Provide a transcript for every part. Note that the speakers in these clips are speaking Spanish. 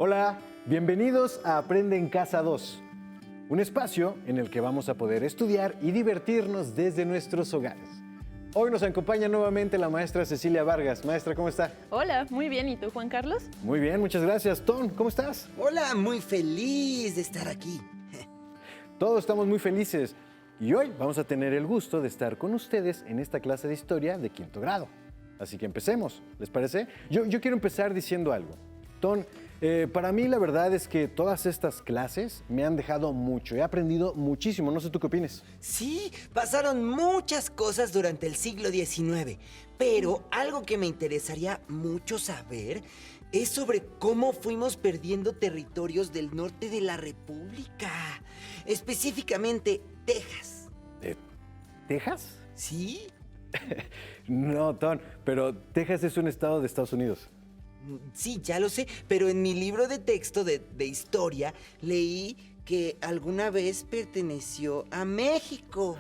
Hola, bienvenidos a Aprende en Casa 2, un espacio en el que vamos a poder estudiar y divertirnos desde nuestros hogares. Hoy nos acompaña nuevamente la maestra Cecilia Vargas. Maestra, ¿cómo está? Hola, muy bien. ¿Y tú, Juan Carlos? Muy bien, muchas gracias. Ton, ¿cómo estás? Hola, muy feliz de estar aquí. Todos estamos muy felices y hoy vamos a tener el gusto de estar con ustedes en esta clase de historia de quinto grado. Así que empecemos, ¿les parece? Yo quiero empezar diciendo algo. Ton, para mí la verdad es que todas estas clases me han dejado mucho, he aprendido muchísimo, no sé tú qué opinas. Sí, pasaron muchas cosas durante el siglo XIX, pero algo que me interesaría mucho saber es sobre cómo fuimos perdiendo territorios del norte de la República, específicamente Texas. ¿Texas? ¿Sí? No, Ton, pero Texas es un estado de Estados Unidos. Sí, ya lo sé, pero en mi libro de texto de historia leí que alguna vez perteneció a México.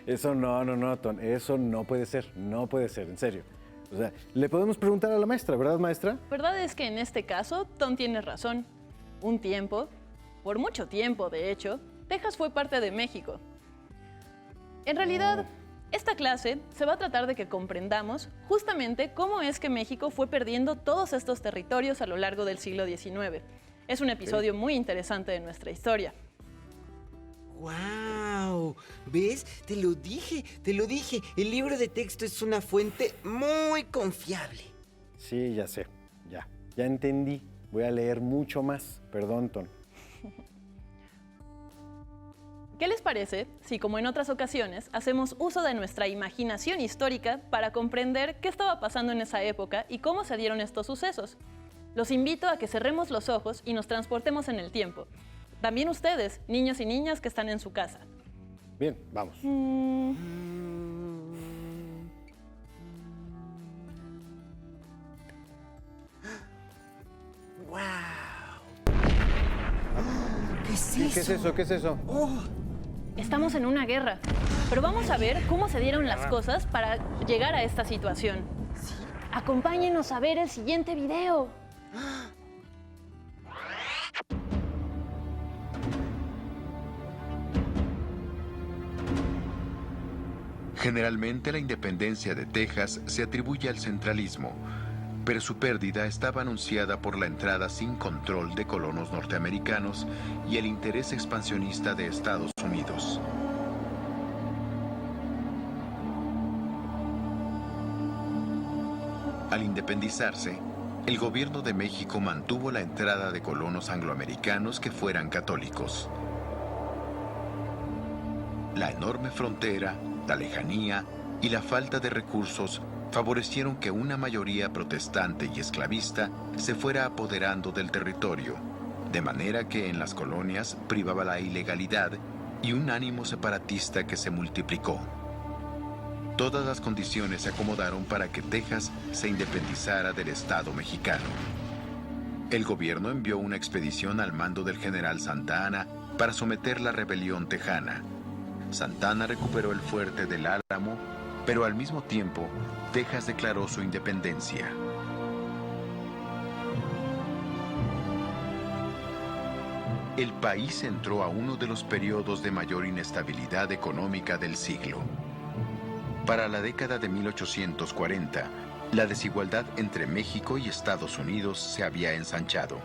Eso no, Ton, eso no puede ser, en serio. O sea, le podemos preguntar a la maestra, ¿verdad, maestra? Verdad es que en este caso, Tom tiene razón. Un tiempo, por mucho tiempo de hecho, Texas fue parte de México. En realidad, esta clase se va a tratar de que comprendamos justamente cómo es que México fue perdiendo todos estos territorios a lo largo del siglo XIX. Es un episodio muy interesante de nuestra historia. ¡Wow! ¿Ves? Te lo dije. El libro de texto es una fuente muy confiable. Sí, ya sé, ya entendí. Voy a leer mucho más, perdón, Ton. ¿Qué les parece si, como en otras ocasiones, hacemos uso de nuestra imaginación histórica para comprender qué estaba pasando en esa época y cómo se dieron estos sucesos? Los invito a que cerremos los ojos y nos transportemos en el tiempo. También ustedes, niños y niñas que están en su casa. Bien, vamos. ¡Wow! ¿Qué es ¿Qué eso? es eso? ¿Qué es eso? ¡Oh! Estamos en una guerra, pero vamos a ver cómo se dieron las cosas para llegar a esta situación. Acompáñenos a ver el siguiente video. Generalmente la independencia de Texas se atribuye al centralismo, pero su pérdida estaba anunciada por la entrada sin control de colonos norteamericanos y el interés expansionista de Estados Unidos. Al independizarse, el gobierno de México mantuvo la entrada de colonos angloamericanos que fueran católicos. La enorme frontera, la lejanía y la falta de recursos favorecieron que una mayoría protestante y esclavista se fuera apoderando del territorio, de manera que en las colonias privaba la ilegalidad y un ánimo separatista que se multiplicó. Todas las condiciones se acomodaron para que Texas se independizara del Estado mexicano. El gobierno envió una expedición al mando del general Santa Anna para someter la rebelión tejana. Santa Anna recuperó el fuerte del Álamo, pero al mismo tiempo, Texas declaró su independencia. El país entró a uno de los periodos de mayor inestabilidad económica del siglo. Para la década de 1840, la desigualdad entre México y Estados Unidos se había ensanchado.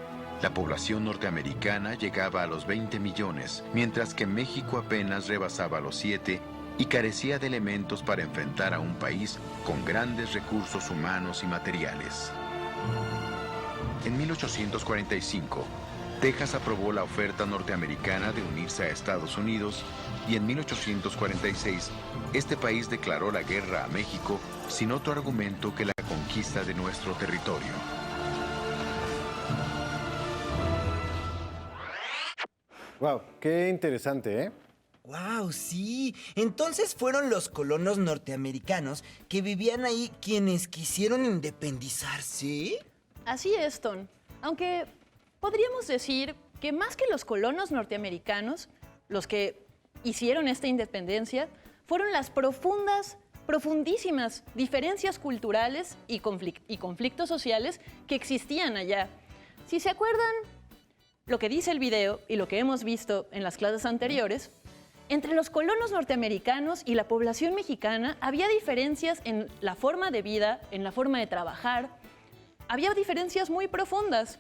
La población norteamericana llegaba a los 20 millones, mientras que México apenas rebasaba los 7 y carecía de elementos para enfrentar a un país con grandes recursos humanos y materiales. En 1845, Texas aprobó la oferta norteamericana de unirse a Estados Unidos y en 1846, este país declaró la guerra a México sin otro argumento que la conquista de nuestro territorio. Wow, qué interesante, ¿eh? ¡Wow! Sí. Entonces fueron los colonos norteamericanos que vivían ahí quienes quisieron independizarse. Así es, Tom. Aunque podríamos decir que más que los colonos norteamericanos, los que hicieron esta independencia, fueron las profundísimas diferencias culturales y conflictos sociales que existían allá. Si se acuerdan lo que dice el video y lo que hemos visto en las clases anteriores, entre los colonos norteamericanos y la población mexicana había diferencias en la forma de vida, en la forma de trabajar. Había diferencias muy profundas.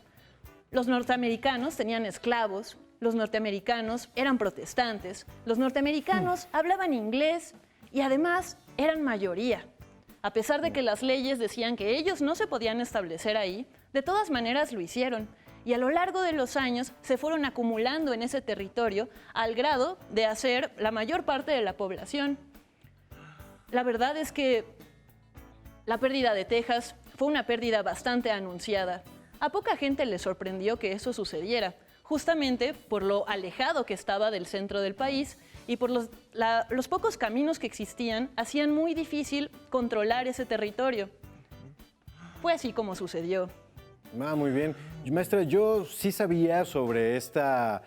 Los norteamericanos tenían esclavos, los norteamericanos eran protestantes, los norteamericanos hablaban inglés y además eran mayoría. A pesar de que las leyes decían que ellos no se podían establecer ahí, de todas maneras lo hicieron. Y a lo largo de los años se fueron acumulando en ese territorio al grado de hacer la mayor parte de la población. La verdad es que la pérdida de Texas fue una pérdida bastante anunciada. A poca gente le sorprendió que eso sucediera, justamente por lo alejado que estaba del centro del país y por los pocos caminos que existían, hacían muy difícil controlar ese territorio. Fue así como sucedió. Muy bien. Maestra, yo sí sabía sobre esta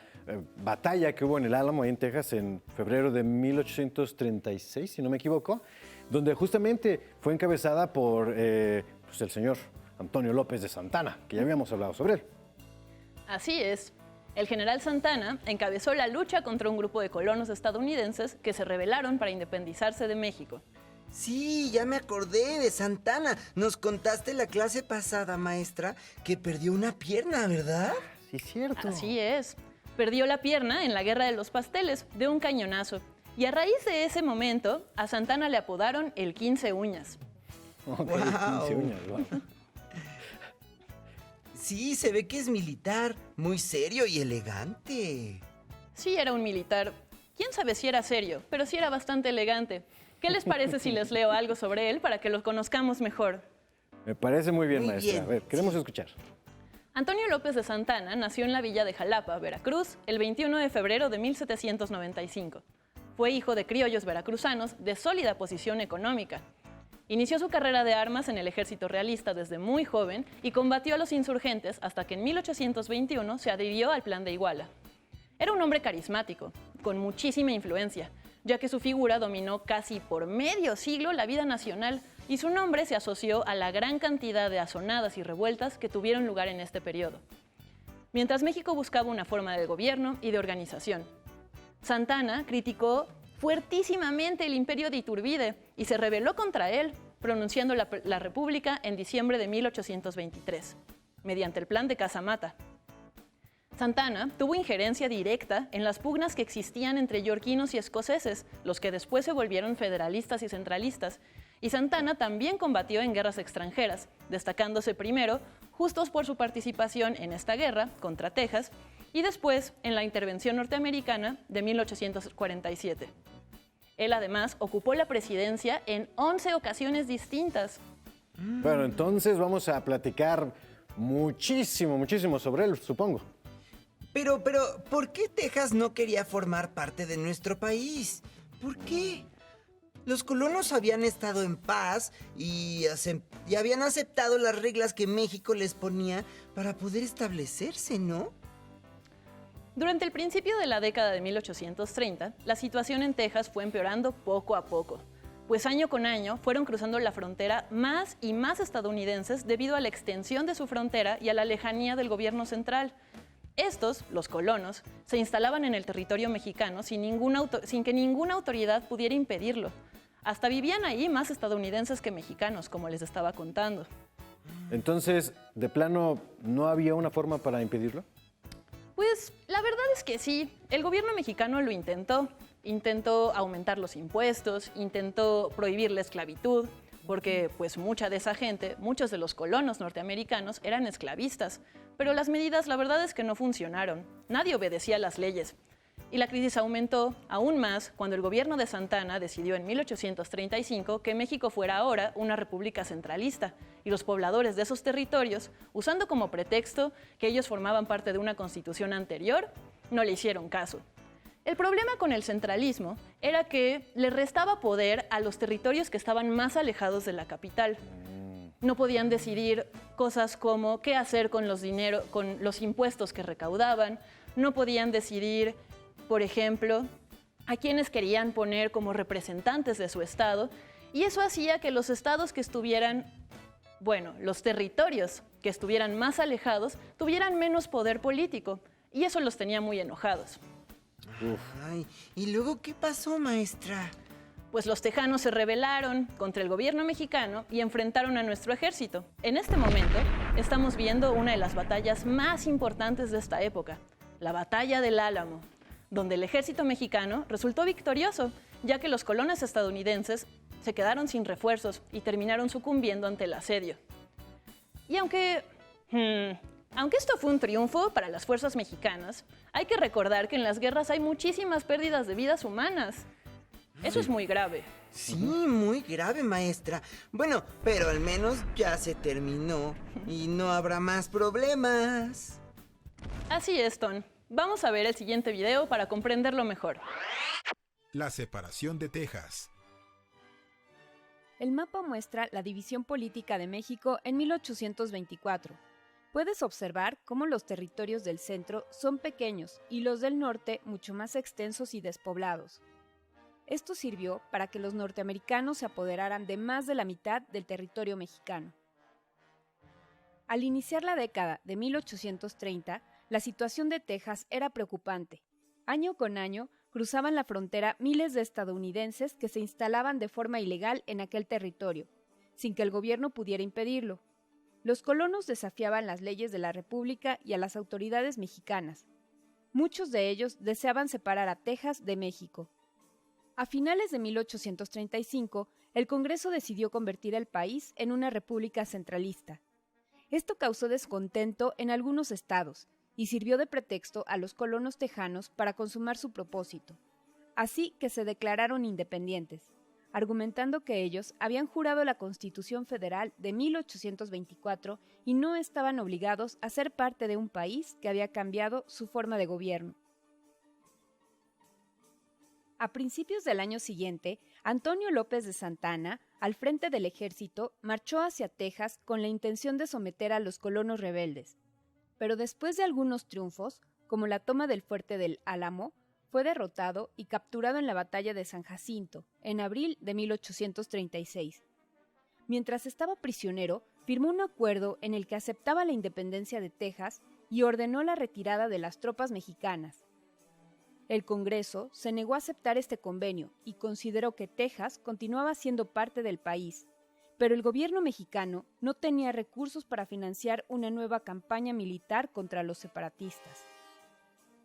batalla que hubo en el Álamo, ahí en Texas, en febrero de 1836, si no me equivoco, donde justamente fue encabezada por pues el señor Antonio López de Santana, que ya habíamos hablado sobre él. Así es. El general Santana encabezó la lucha contra un grupo de colonos estadounidenses que se rebelaron para independizarse de México. Sí, ya me acordé de Santana. Nos contaste la clase pasada, maestra, que perdió una pierna, ¿verdad? Sí, es cierto. Así es. Perdió la pierna en la Guerra de los Pasteles de un cañonazo. Y a raíz de ese momento, a Santana le apodaron el 15 uñas. Ok, Guau. 15 uñas, guau. Sí, se ve que es militar, muy serio y elegante. Sí, era un militar. Quién sabe si era serio, pero sí era bastante elegante. ¿Qué les parece si les leo algo sobre él para que lo conozcamos mejor? Me parece muy bien, Muy maestra. bien. A ver, queremos escuchar. Antonio López de Santana nació en la villa de Jalapa, Veracruz, el 21 de febrero de 1795. Fue hijo de criollos veracruzanos de sólida posición económica. Inició su carrera de armas en el ejército realista desde muy joven y combatió a los insurgentes hasta que en 1821 se adhirió al Plan de Iguala. Era un hombre carismático, con muchísima influencia, ya que su figura dominó casi por medio siglo la vida nacional y su nombre se asoció a la gran cantidad de azonadas y revueltas que tuvieron lugar en este periodo. Mientras México buscaba una forma de gobierno y de organización, Santana criticó fuertísimamente el imperio de Iturbide y se rebeló contra él, pronunciando la República en diciembre de 1823, mediante el Plan de Casamata. Santana tuvo injerencia directa en las pugnas que existían entre yorquinos y escoceses, los que después se volvieron federalistas y centralistas, y Santana también combatió en guerras extranjeras, destacándose primero justos por su participación en esta guerra contra Texas y después en la intervención norteamericana de 1847. Él además ocupó la presidencia en 11 ocasiones distintas. Bueno, entonces vamos a platicar muchísimo sobre él, supongo. Pero, ¿por qué Texas no quería formar parte de nuestro país? ¿Por qué? Los colonos habían estado en paz y habían aceptado las reglas que México les ponía para poder establecerse, ¿no? Durante el principio de la década de 1830, la situación en Texas fue empeorando poco a poco, pues año con año fueron cruzando la frontera más y más estadounidenses debido a la extensión de su frontera y a la lejanía del gobierno central. Estos, los colonos, se instalaban en el territorio mexicano sin que ninguna autoridad pudiera impedirlo. Hasta vivían ahí más estadounidenses que mexicanos, como les estaba contando. Entonces, ¿de plano no había una forma para impedirlo? Pues la verdad es que sí, el gobierno mexicano lo intentó. Intentó aumentar los impuestos, intentó prohibir la esclavitud, porque pues mucha de esa gente, muchos de los colonos norteamericanos eran esclavistas, pero las medidas la verdad es que no funcionaron. Nadie obedecía las leyes. Y la crisis aumentó aún más cuando el gobierno de Santana decidió en 1835 que México fuera ahora una república centralista y los pobladores de esos territorios, usando como pretexto que ellos formaban parte de una constitución anterior, no le hicieron caso. El problema con el centralismo era que le restaba poder a los territorios que estaban más alejados de la capital. No podían decidir cosas como qué hacer con los impuestos que recaudaban, no podían decidir, por ejemplo, a quienes querían poner como representantes de su estado, y eso hacía que los estados que estuvieran, los territorios que estuvieran más alejados tuvieran menos poder político, y eso los tenía muy enojados. Ay, ¿y luego qué pasó, maestra? Pues los tejanos se rebelaron contra el gobierno mexicano y enfrentaron a nuestro ejército. En este momento estamos viendo una de las batallas más importantes de esta época, la Batalla del Álamo, donde el ejército mexicano resultó victorioso, ya que los colonos estadounidenses se quedaron sin refuerzos y terminaron sucumbiendo ante el asedio. Y aunque esto fue un triunfo para las fuerzas mexicanas, hay que recordar que en las guerras hay muchísimas pérdidas de vidas humanas. Eso es muy grave. Sí, muy grave, maestra. Bueno, pero al menos ya se terminó y no habrá más problemas. Así es, Ton. Vamos a ver el siguiente video para comprenderlo mejor. La separación de Texas. El mapa muestra la división política de México en 1824. Puedes observar cómo los territorios del centro son pequeños y los del norte mucho más extensos y despoblados. Esto sirvió para que los norteamericanos se apoderaran de más de la mitad del territorio mexicano. Al iniciar la década de 1830, la situación de Texas era preocupante. Año con año, cruzaban la frontera miles de estadounidenses que se instalaban de forma ilegal en aquel territorio, sin que el gobierno pudiera impedirlo. Los colonos desafiaban las leyes de la República y a las autoridades mexicanas. Muchos de ellos deseaban separar a Texas de México. A finales de 1835, el Congreso decidió convertir el país en una república centralista. Esto causó descontento en algunos estados y sirvió de pretexto a los colonos tejanos para consumar su propósito. Así que se declararon independientes, argumentando que ellos habían jurado la Constitución Federal de 1824 y no estaban obligados a ser parte de un país que había cambiado su forma de gobierno. A principios del año siguiente, Antonio López de Santa Anna, al frente del ejército, marchó hacia Texas con la intención de someter a los colonos rebeldes. Pero después de algunos triunfos, como la toma del fuerte del Álamo, fue derrotado y capturado en la batalla de San Jacinto, en abril de 1836. Mientras estaba prisionero, firmó un acuerdo en el que aceptaba la independencia de Texas y ordenó la retirada de las tropas mexicanas. El Congreso se negó a aceptar este convenio y consideró que Texas continuaba siendo parte del país, pero el gobierno mexicano no tenía recursos para financiar una nueva campaña militar contra los separatistas.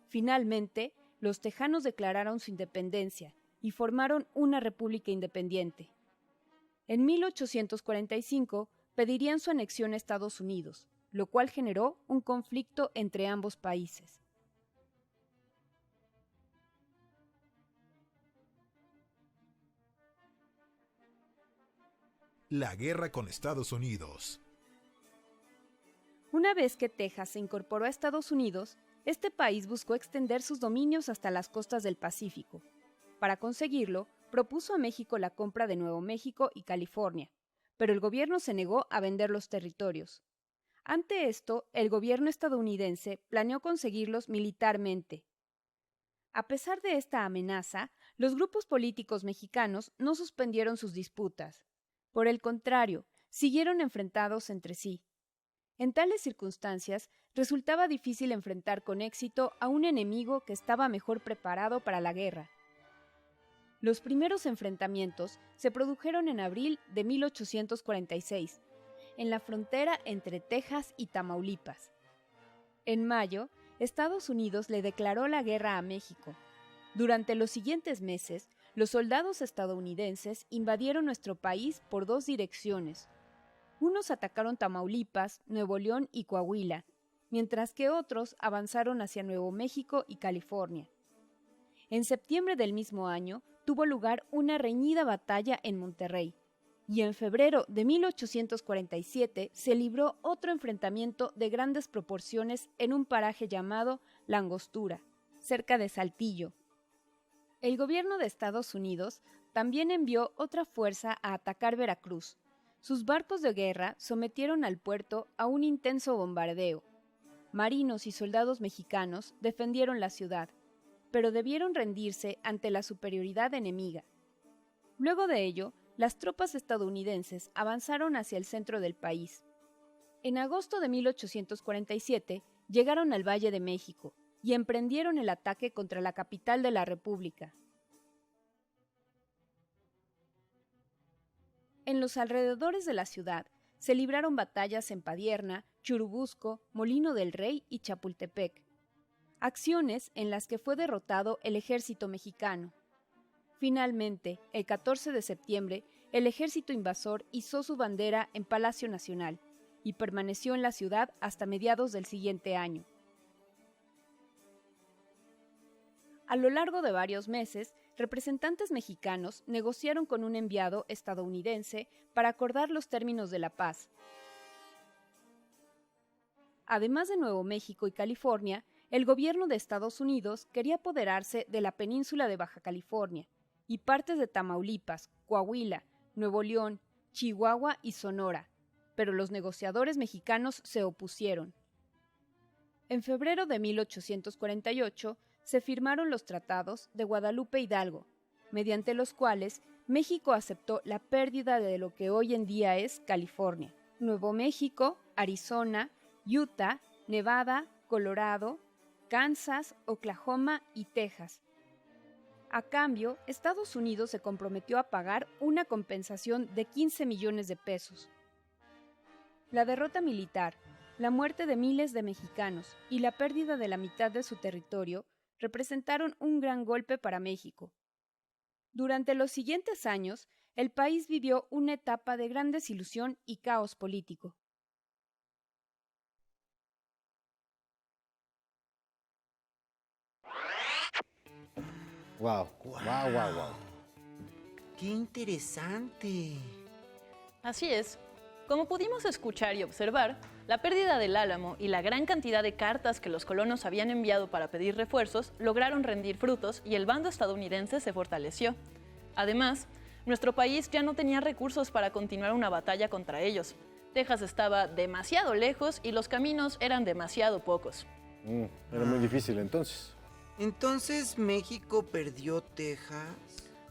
Finalmente, los tejanos declararon su independencia y formaron una república independiente. En 1845 pedirían su anexión a Estados Unidos, lo cual generó un conflicto entre ambos países. La guerra con Estados Unidos. Una vez que Texas se incorporó a Estados Unidos, este país buscó extender sus dominios hasta las costas del Pacífico. Para conseguirlo, propuso a México la compra de Nuevo México y California, pero el gobierno se negó a vender los territorios. Ante esto, el gobierno estadounidense planeó conseguirlos militarmente. A pesar de esta amenaza, los grupos políticos mexicanos no suspendieron sus disputas. Por el contrario, siguieron enfrentados entre sí. En tales circunstancias, resultaba difícil enfrentar con éxito a un enemigo que estaba mejor preparado para la guerra. Los primeros enfrentamientos se produjeron en abril de 1846, en la frontera entre Texas y Tamaulipas. En mayo, Estados Unidos le declaró la guerra a México. Durante los siguientes meses, los soldados estadounidenses invadieron nuestro país por dos direcciones. Unos atacaron Tamaulipas, Nuevo León y Coahuila, mientras que otros avanzaron hacia Nuevo México y California. En septiembre del mismo año tuvo lugar una reñida batalla en Monterrey, y en febrero de 1847 se libró otro enfrentamiento de grandes proporciones en un paraje llamado La Angostura, cerca de Saltillo. El gobierno de Estados Unidos también envió otra fuerza a atacar Veracruz. Sus barcos de guerra sometieron al puerto a un intenso bombardeo. Marinos y soldados mexicanos defendieron la ciudad, pero debieron rendirse ante la superioridad enemiga. Luego de ello, las tropas estadounidenses avanzaron hacia el centro del país. En agosto de 1847 llegaron al Valle de México y emprendieron el ataque contra la capital de la República. En los alrededores de la ciudad se libraron batallas en Padierna, Churubusco, Molino del Rey y Chapultepec, acciones en las que fue derrotado el ejército mexicano. Finalmente, el 14 de septiembre, el ejército invasor izó su bandera en Palacio Nacional y permaneció en la ciudad hasta mediados del siguiente año. A lo largo de varios meses, representantes mexicanos negociaron con un enviado estadounidense para acordar los términos de la paz. Además de Nuevo México y California, el gobierno de Estados Unidos quería apoderarse de la península de Baja California y partes de Tamaulipas, Coahuila, Nuevo León, Chihuahua y Sonora, pero los negociadores mexicanos se opusieron. En febrero de 1848 se firmaron los tratados de Guadalupe Hidalgo, mediante los cuales México aceptó la pérdida de lo que hoy en día es California, Nuevo México, Arizona, Utah, Nevada, Colorado, Kansas, Oklahoma y Texas. A cambio, Estados Unidos se comprometió a pagar una compensación de 15 millones de pesos. La derrota militar, la muerte de miles de mexicanos y la pérdida de la mitad de su territorio representaron un gran golpe para México. Durante los siguientes años, el país vivió una etapa de gran desilusión y caos político. Wow, wow, wow, wow. ¡Qué interesante! Así es. Como pudimos escuchar y observar, la pérdida del Álamo y la gran cantidad de cartas que los colonos habían enviado para pedir refuerzos lograron rendir frutos y el bando estadounidense se fortaleció. Además, nuestro país ya no tenía recursos para continuar una batalla contra ellos. Texas estaba demasiado lejos y los caminos eran demasiado pocos. Era muy difícil entonces. ¿Entonces México perdió Texas?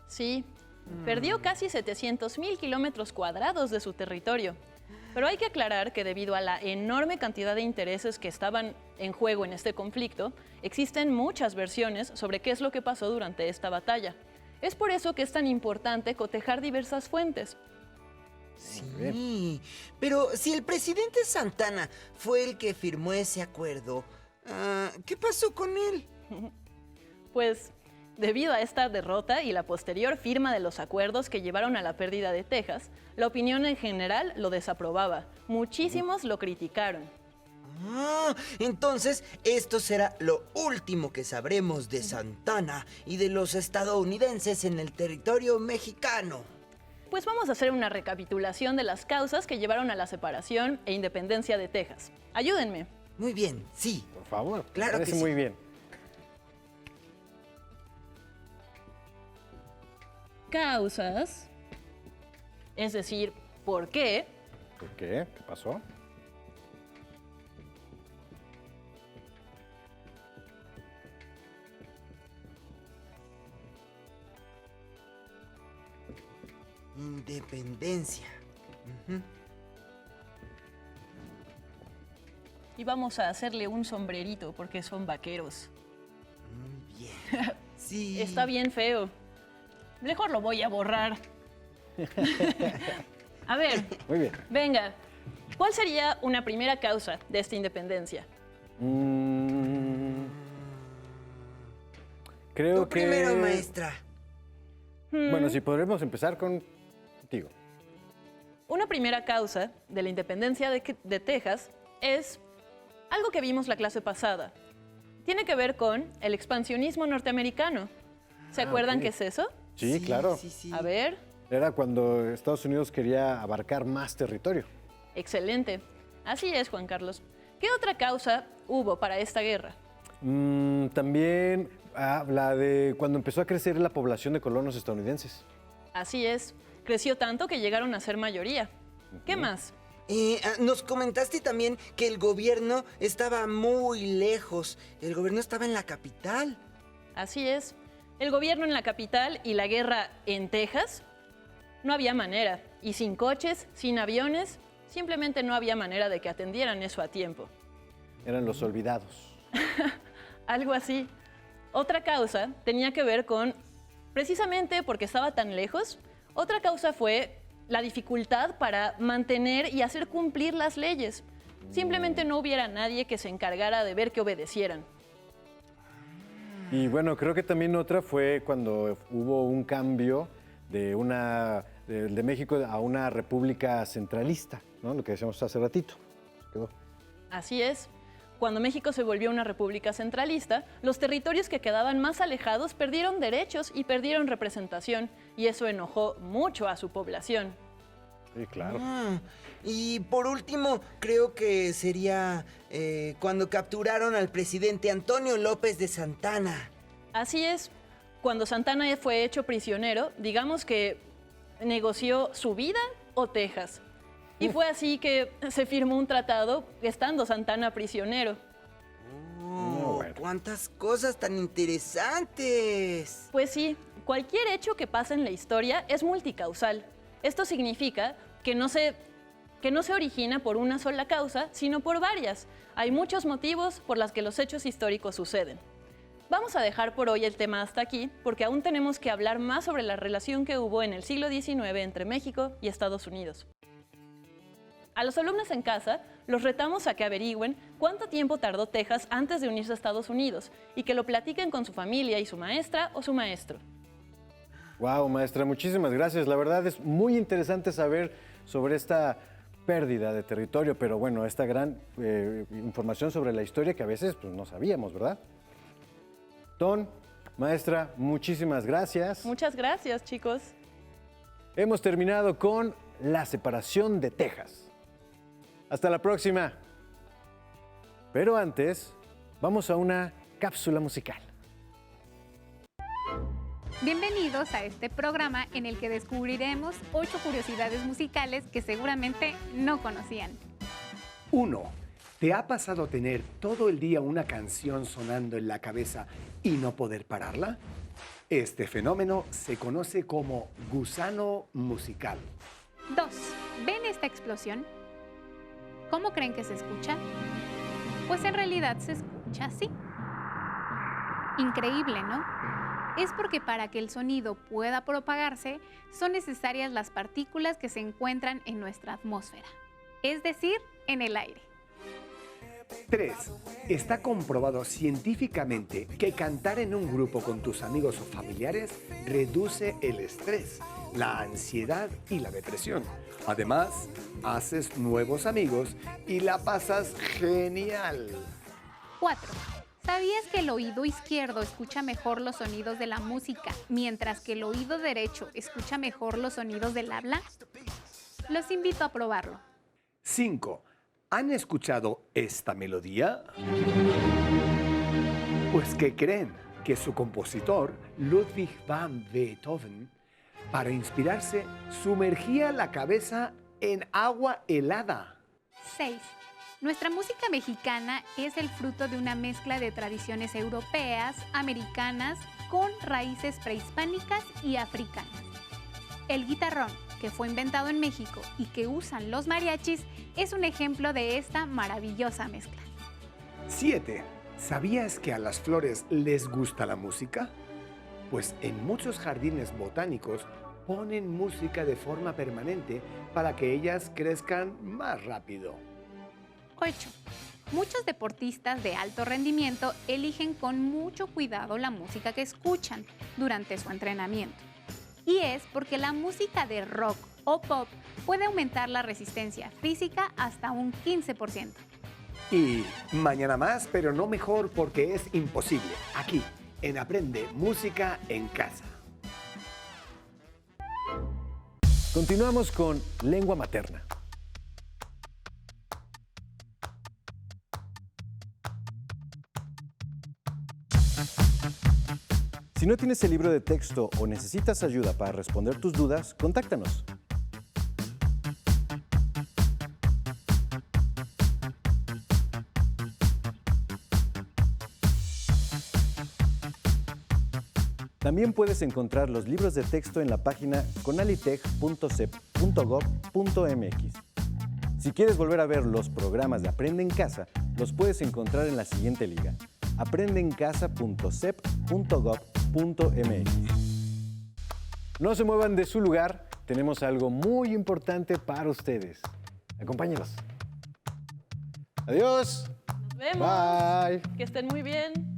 Sí, perdió casi 700,000 kilómetros cuadrados de su territorio. Pero hay que aclarar que debido a la enorme cantidad de intereses que estaban en juego en este conflicto, existen muchas versiones sobre qué es lo que pasó durante esta batalla. Es por eso que es tan importante cotejar diversas fuentes. Sí, pero si el presidente Santana fue el que firmó ese acuerdo, ¿qué pasó con él? Pues, debido a esta derrota y la posterior firma de los acuerdos que llevaron a la pérdida de Texas, la opinión en general lo desaprobaba. Muchísimos lo criticaron. Entonces esto será lo último que sabremos de Santana y de los estadounidenses en el territorio mexicano. Pues vamos a hacer una recapitulación de las causas que llevaron a la separación e independencia de Texas. Ayúdenme. Muy bien, sí. Por favor, Claro me parece que sí. muy bien. Causas, es decir, ¿por qué? ¿Por qué? ¿Qué pasó? Independencia. Ujú. Y vamos a hacerle un sombrerito porque son vaqueros. Bien. Sí. Está bien feo. Mejor lo voy a borrar. A ver, Muy bien. venga. ¿Cuál sería una primera causa de esta independencia? Creo Tú que... primero, maestra. Bueno, si podremos empezar contigo. Una primera causa de la independencia de Texas es algo que vimos la clase pasada. Tiene que ver con el expansionismo norteamericano. ¿Se acuerdan ok. qué es eso? Sí, claro. Sí. A ver, Era cuando Estados Unidos quería abarcar más territorio. excelente. Así es, Juan Carlos. ¿Qué otra causa hubo para esta guerra? También la de cuando empezó a crecer la población de colonos estadounidenses. Así es. Creció tanto que llegaron a ser mayoría. ¿Qué más? Nos comentaste también que el gobierno estaba muy lejos. El gobierno estaba en la capital. Así es. El gobierno en la capital y la guerra en Texas. No había manera. Y sin coches, sin aviones, Simplemente no había manera de que atendieran eso a tiempo. Eran los olvidados. Algo así. Otra causa tenía que ver con, precisamente porque estaba tan lejos, otra causa fue la dificultad para mantener y hacer cumplir las leyes. Simplemente no hubiera nadie que se encargara de ver que obedecieran. Y bueno, creo que también otra fue cuando hubo un cambio de México a una república centralista, ¿no? Lo que decíamos hace ratito. Quedó. Así es. Cuando México se volvió una república centralista, los territorios que quedaban más alejados perdieron derechos y perdieron representación, y eso enojó mucho a su población. Sí, claro. Y por último, creo que sería cuando capturaron al presidente Antonio López de Santana. Así es. Cuando Santana fue hecho prisionero, digamos que negoció su vida o Texas. Y fue así que se firmó un tratado estando Santana prisionero. Bueno. ¡Cuántas cosas tan interesantes! Pues sí, cualquier hecho que pasa en la historia es multicausal. Esto significa que no se origina por una sola causa, sino por varias. Hay muchos motivos por los que los hechos históricos suceden. Vamos a dejar por hoy el tema hasta aquí, porque aún tenemos que hablar más sobre la relación que hubo en el siglo XIX entre México y Estados Unidos. A los alumnos en casa los retamos a que averigüen cuánto tiempo tardó Texas antes de unirse a Estados Unidos y que lo platiquen con su familia y su maestra o su maestro. Wow, maestra, muchísimas gracias. La verdad es muy interesante saber sobre esta pérdida de territorio, pero bueno, esta gran información sobre la historia que a veces pues, no sabíamos, ¿verdad? Ton, maestra, muchísimas gracias. Muchas gracias, chicos. Hemos terminado con la separación de Texas. Hasta la próxima. Pero antes, vamos a una cápsula musical. Bienvenidos a este programa en el que descubriremos 8 curiosidades musicales que seguramente no conocían. 1. ¿Te ha pasado tener todo el día una canción sonando en la cabeza y no poder pararla? Este fenómeno se conoce como gusano musical. 2. ¿Ven esta explosión? ¿Cómo creen que se escucha? Pues en realidad se escucha así. Increíble, ¿no? Es porque para que el sonido pueda propagarse, son necesarias las partículas que se encuentran en nuestra atmósfera, es decir, en el aire. 3. Está comprobado científicamente que cantar en un grupo con tus amigos o familiares reduce el estrés, la ansiedad y la depresión. Además, haces nuevos amigos y la pasas genial. 4. ¿Sabías que el oído izquierdo escucha mejor los sonidos de la música, mientras que el oído derecho escucha mejor los sonidos del habla? Los invito a probarlo. 5. ¿Han escuchado esta melodía? Pues ¿qué creen? Que su compositor, Ludwig van Beethoven, para inspirarse, sumergía la cabeza en agua helada. 6. Nuestra música mexicana es el fruto de una mezcla de tradiciones europeas, americanas, con raíces prehispánicas y africanas. El guitarrón, que fue inventado en México y que usan los mariachis, es un ejemplo de esta maravillosa mezcla. 7. ¿Sabías que a las flores les gusta la música? Pues en muchos jardines botánicos ponen música de forma permanente para que ellas crezcan más rápido. 8. Muchos deportistas de alto rendimiento eligen con mucho cuidado la música que escuchan durante su entrenamiento. Y es porque la música de rock o pop puede aumentar la resistencia física hasta un 15%. Y mañana más, pero no mejor porque es imposible. Aquí, en Aprende Música en Casa. Continuamos con lengua materna. Si no tienes el libro de texto o necesitas ayuda para responder tus dudas, contáctanos. También puedes encontrar los libros de texto en la página conalitech.cep.gov.mx. Si quieres volver a ver los programas de Aprende en Casa, los puedes encontrar en la siguiente liga: aprendeencasa.cep.gov.mx. No se muevan de su lugar, tenemos algo muy importante para ustedes. Acompáñenos. Adiós. Nos vemos. Bye. Que estén muy bien.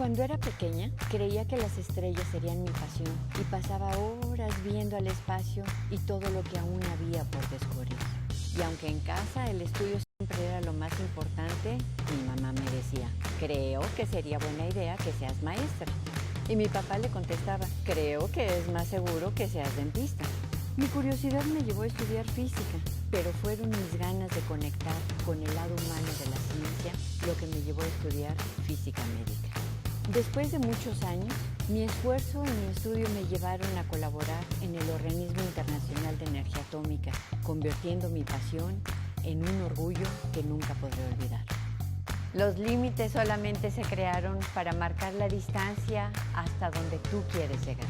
Cuando era pequeña, creía que las estrellas serían mi pasión y pasaba horas viendo al espacio y todo lo que aún había por descubrir. Y aunque en casa el estudio siempre era lo más importante, mi mamá me decía, creo que sería buena idea que seas maestra. Y mi papá le contestaba, creo que es más seguro que seas dentista. Mi curiosidad me llevó a estudiar física, pero fueron mis ganas de conectar con el lado humano de la ciencia lo que me llevó a estudiar física médica. Después de muchos años, mi esfuerzo y mi estudio me llevaron a colaborar en el Organismo Internacional de Energía Atómica, convirtiendo mi pasión en un orgullo que nunca podré olvidar. Los límites solamente se crearon para marcar la distancia hasta donde tú quieres llegar.